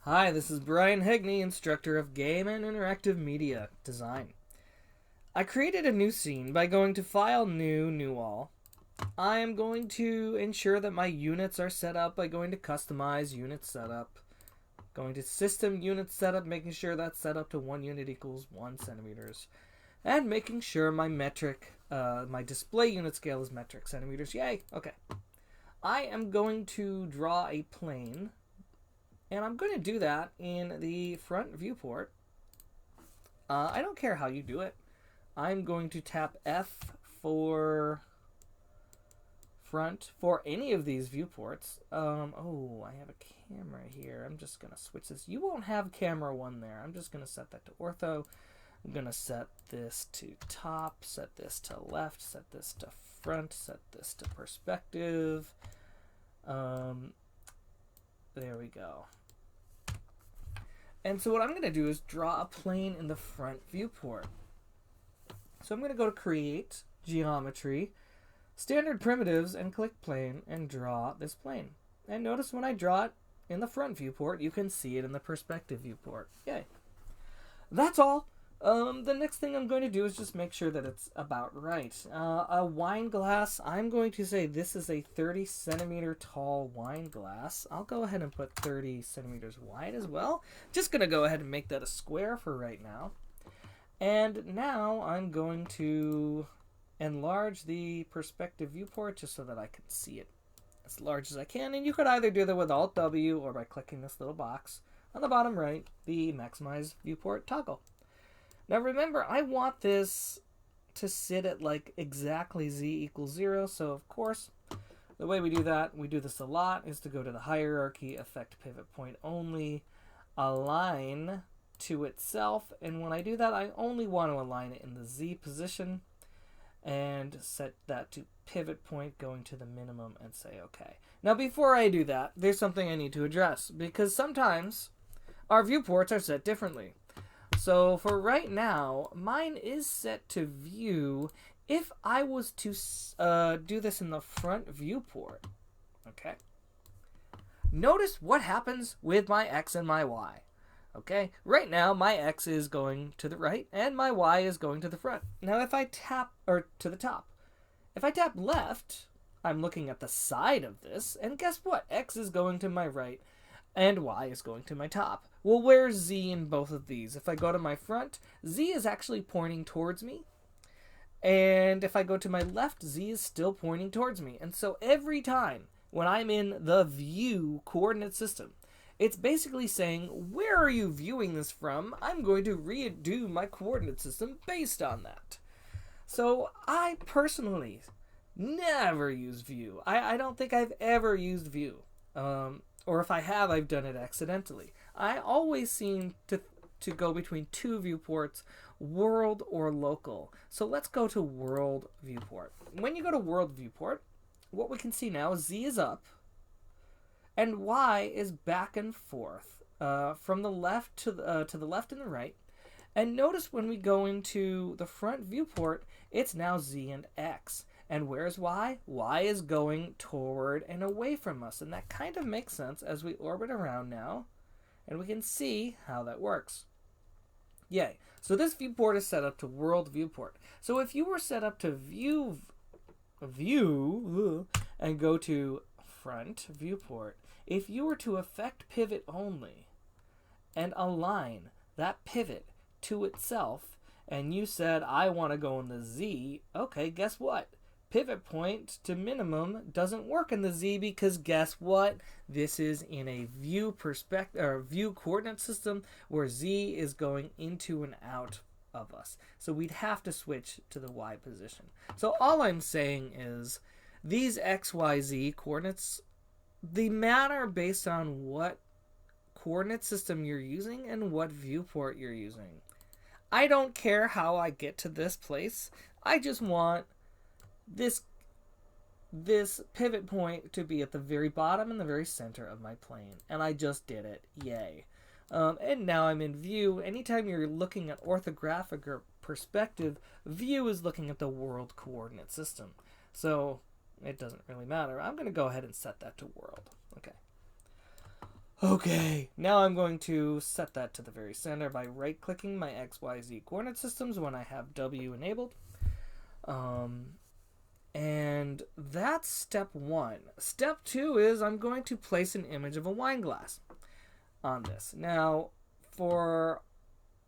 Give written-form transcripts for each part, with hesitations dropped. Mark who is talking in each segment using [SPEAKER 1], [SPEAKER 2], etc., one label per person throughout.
[SPEAKER 1] Hi, this is Brian Hegney, instructor of Game and Interactive Media Design. I created a new scene by going to File, New All. I am going to ensure that my units are set up by going to Customize Unit Setup. Going to System Unit Setup, making sure that's set up to 1 unit equals 1 centimeters. And making sure my my display unit scale is metric centimeters. Yay! Okay. I am going to draw a plane. And I'm going to do that in the front viewport. I don't care how you do it. I'm going to tap F for front for any of these viewports. Oh, I have a camera here. I'm just going to switch this. You won't have camera 1 there. I'm just going to set that to ortho. I'm going to set this to top, set this to left, set this to front, set this to perspective. There we go. And so what I'm going to do is draw a plane in the front viewport. So I'm going to go to Create, Geometry, Standard Primitives, and click Plane, and draw this plane. And notice when I draw it in the front viewport, you can see it in the perspective viewport. Yay. That's all. The next thing I'm going to do is just make sure that it's about right. A wine glass, I'm going to say this is a 30 centimeter tall wine glass. I'll go ahead and put 30 centimeters wide as well. Just going to go ahead and make that a square for right now. And now I'm going to enlarge the perspective viewport just so that I can see it as large as I can. And you could either do that with Alt-W or by clicking this little box on the bottom right, the Maximize Viewport toggle. Now remember, I want this to sit at like exactly z equals 0. So of course, the way we do that, we do this a lot, is to go to the hierarchy, affect pivot point only, align to itself. And when I do that, I only want to align it in the z position and set that to pivot point going to the minimum and say OK. Now before I do that, there's something I need to address because sometimes our viewports are set differently. So for right now, mine is set to view. If I was to do this in the front viewport, okay, notice what happens with my X and my Y. Okay, right now my X is going to the right and my Y is going to the front. Now if I tap, or to the top, if I tap left, I'm looking at the side of this, and guess what? X is going to my right and Y is going to my top. Well, where's Z in both of these? If I go to my front, Z is actually pointing towards me. And if I go to my left, Z is still pointing towards me. And so every time when I'm in the view coordinate system, it's basically saying, where are you viewing this from? I'm going to redo my coordinate system based on that. So I personally never use view. I don't think I've ever used view. Or if I have, I've done it accidentally. I always seem to go between 2 viewports, world or local. So let's go to world viewport. When you go to world viewport, what we can see now is Z is up and Y is back and forth from the left to the left and the right. And notice when we go into the front viewport, it's now Z and X. And where's Y? Y is going toward and away from us. And that kind of makes sense as we orbit around now. And we can see how that works. Yay. So this viewport is set up to world viewport. So if you were set up to view and go to front viewport, if you were to affect pivot only and align that pivot to itself, and you said, I want to go in the Z, okay, guess what? Pivot point to minimum doesn't work in the Z because guess what? This is in a view perspective or view coordinate system where Z is going into and out of us. So we'd have to switch to the Y position. So all I'm saying is these X, Y, Z coordinates, they matter based on what coordinate system you're using and what viewport you're using. I don't care how I get to this place. I just want this pivot point to be at the very bottom and the very center of my plane. And I just did it. Yay. And now I'm in view. Anytime you're looking at orthographic or perspective, view is looking at the world coordinate system. So it doesn't really matter. I'm going to go ahead and set that to world. Okay. Okay, now I'm going to set that to the very center by right-clicking my XYZ coordinate systems when I have W enabled. And that's step 1. Step 2 is I'm going to place an image of a wine glass on this. Now,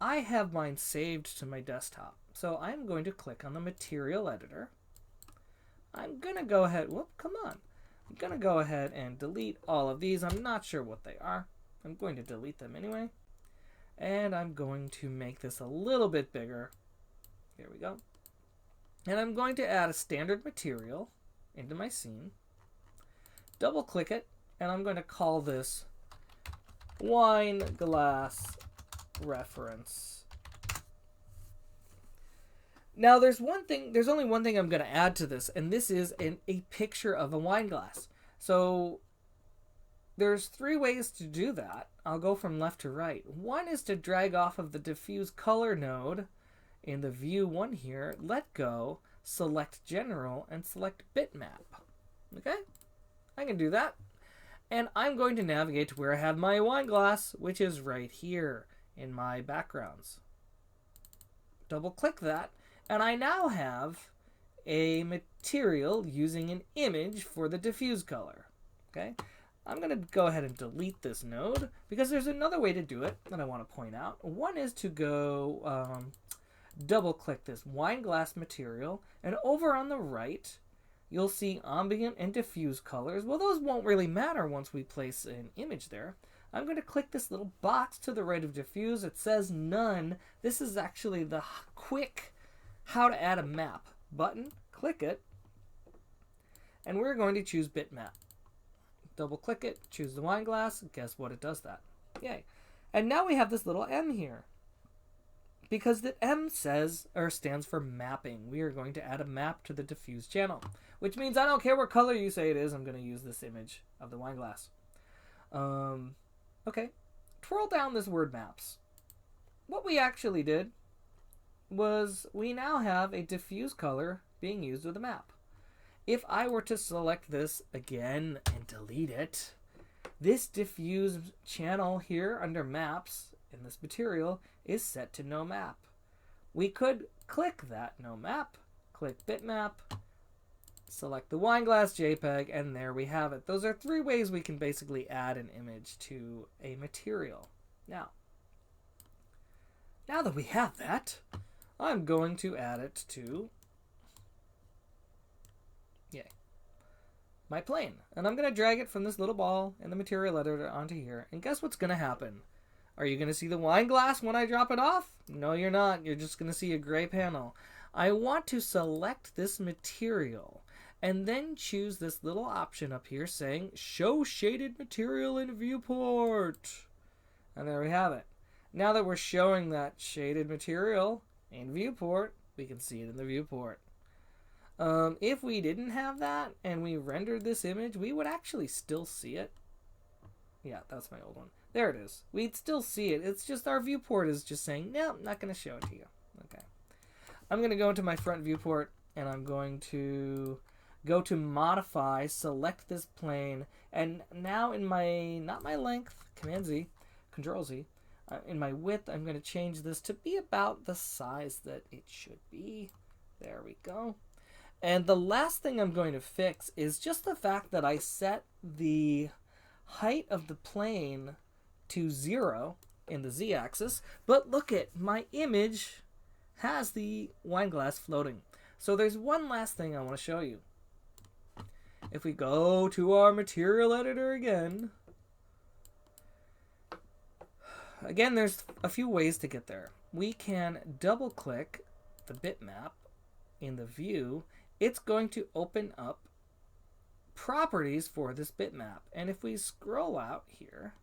[SPEAKER 1] I have mine saved to my desktop. So I'm going to click on the material editor. I'm going to go ahead, I'm going to go ahead and delete all of these. I'm not sure what they are. I'm going to delete them anyway. And I'm going to make this a little bit bigger. Here we go. And I'm going to add a standard material into my scene. Double click it, and I'm going to call this wine glass reference. Now there's only one thing I'm going to add to this, and this is a picture of a wine glass. So there's 3 ways to do that. I'll go from left to right. One is to drag off of the diffuse color node in the view 1 here, let go, select general, and select bitmap. Okay? I can do that. And I'm going to navigate to where I have my wine glass, which is right here in my backgrounds. Double click that, and I now have a material using an image for the diffuse color. Okay? I'm going to go ahead and delete this node because there's another way to do it that I want to point out. One is to go double click this wine glass material, and over on the right you'll see ambient and diffuse colors. Well, those won't really matter once we place an image there. I'm going to click this little box to the right of diffuse. It says none. This is actually the quick how to add a map button. Click it, and we're going to choose bitmap. Double click it, choose the wine glass. Guess what? It does that. Yay. And now we have this little M here, because the M stands for mapping. We are going to add a map to the diffuse channel, which means I don't care what color you say it is, I'm going to use this image of the wine glass. Okay, twirl down this word maps. What we actually did was we now have a diffuse color being used with a map. If I were to select this again and delete it, this diffuse channel here under maps in this material is set to no map. We could click that no map, click bitmap, select the wine glass JPEG, and there we have it. Those are 3 ways we can basically add an image to a material. Now that we have that, I'm going to add it to my plane. And I'm going to drag it from this little ball in the material editor onto here. And guess what's going to happen? Are you going to see the wine glass when I drop it off? No, you're not. You're just going to see a gray panel. I want to select this material and then choose this little option up here saying show shaded material in viewport. And there we have it. Now that we're showing that shaded material in viewport, we can see it in the viewport. If we didn't have that and we rendered this image, we would actually still see it. Yeah, that's my old one. There it is. We'd still see it. It's just our viewport is just saying, no, I'm not going to show it to you. Okay. I'm going to go into my front viewport, and I'm going to go to modify, select this plane, and now in my, not my length, Command Z, Control Z, in my width, I'm going to change this to be about the size that it should be. There we go. And the last thing I'm going to fix is just the fact that I set the height of the plane to 0 in the z-axis, but look at my image has the wine glass floating. So there's one last thing I want to show you. If we go to our material editor again, there's a few ways to get there. We can double click the bitmap in the view. It's going to open up properties for this bitmap. And if we scroll out here,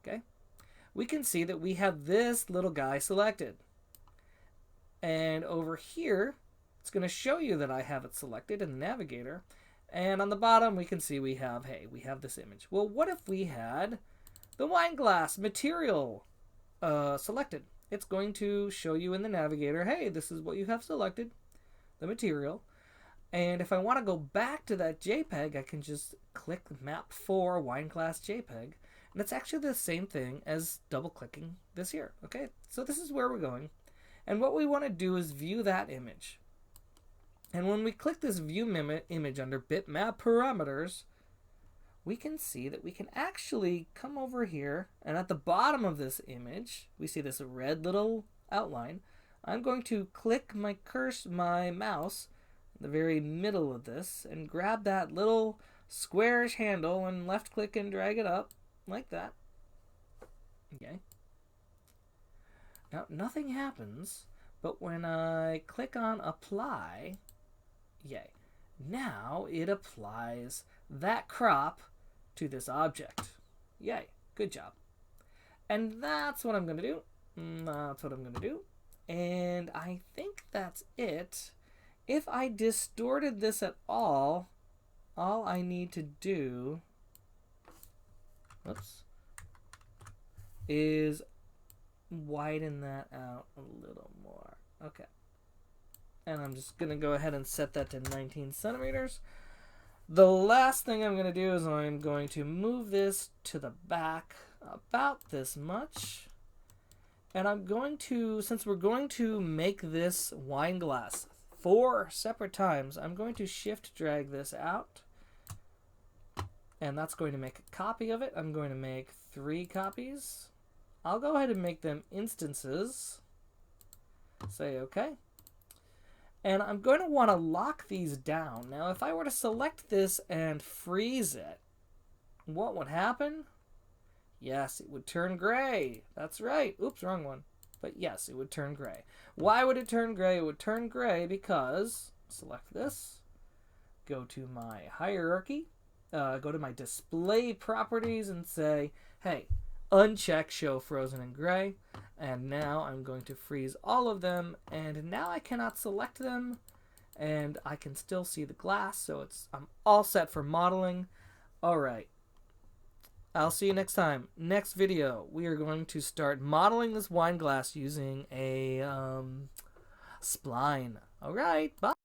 [SPEAKER 1] okay, we can see that we have this little guy selected. And over here, it's going to show you that I have it selected in the navigator. And on the bottom, we can see we have this image. Well, what if we had the wine glass material selected? It's going to show you in the navigator, hey, this is what you have selected, the material. And if I want to go back to that JPEG, I can just click Map 4 Wine Glass JPEG. And it's actually the same thing as double clicking this here. Okay, so this is where we're going. And what we want to do is view that image. And when we click this view image under bitmap parameters, we can see that we can actually come over here, and at the bottom of this image, we see this red little outline. I'm going to click my mouse in the very middle of this and grab that little squarish handle and left click and drag it up like that. Okay. Now nothing happens, but when I click on apply, yay. Now it applies that crop to this object. Yay, good job. And that's what I'm going to do. That's what I'm going to do. And I think that's it. If I distorted this at all I need to do is widen that out a little more. Okay. And I'm just going to go ahead and set that to 19 centimeters. The last thing I'm going to do is I'm going to move this to the back about this much. And I'm going to, since we're going to make this wine glass 4 separate times, I'm going to shift drag this out. And that's going to make a copy of it. I'm going to make 3 copies. I'll go ahead and make them instances. Say OK. And I'm going to want to lock these down. Now, if I were to select this and freeze it, what would happen? Yes, it would turn gray. That's right. Oops, wrong one. But yes, it would turn gray. Why would it turn gray? It would turn gray because, select this, go to my hierarchy, go to my display properties and say, hey, uncheck show frozen and gray. And now I'm going to freeze all of them, and now I cannot select them, and I can still see the glass, so I'm all set for modeling. All right. I'll see you next time. Next video, we are going to start modeling this wine glass using a spline. All right, bye.